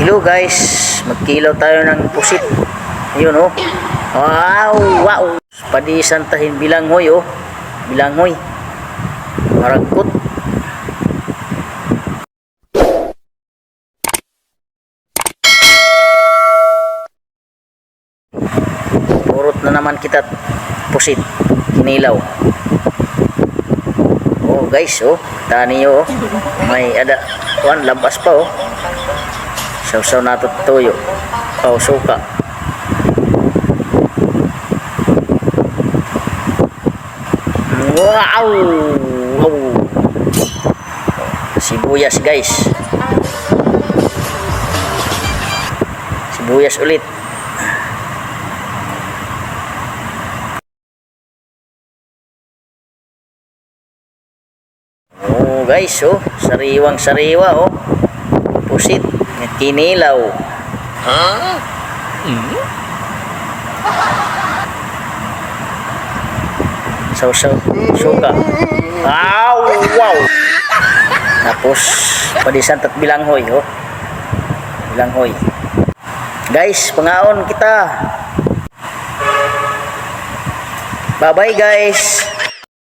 Hello guys, magkilaw tayo ng pusit. Ayun oh. Wow, wow. Padisantahin bilanghoy oh. Bilanghoy. Maragkot. Purot na naman kita pusit. Kinilaw. Oh guys oh, tani oh. May ada kuan labas pa oh. Sausaw nato toyo. Oh, suka. Wow! Wow! Sibuyas guys. Sibuyas ulit. Oh guys, oh, sariwang sariwa oh. Pusit, kinilaw. Huh? Sausaw, suka. Wow, wow. Tapos padisan at bilanghoy oh. Bilanghoy. Guys, pangaon kita. Bye-bye guys.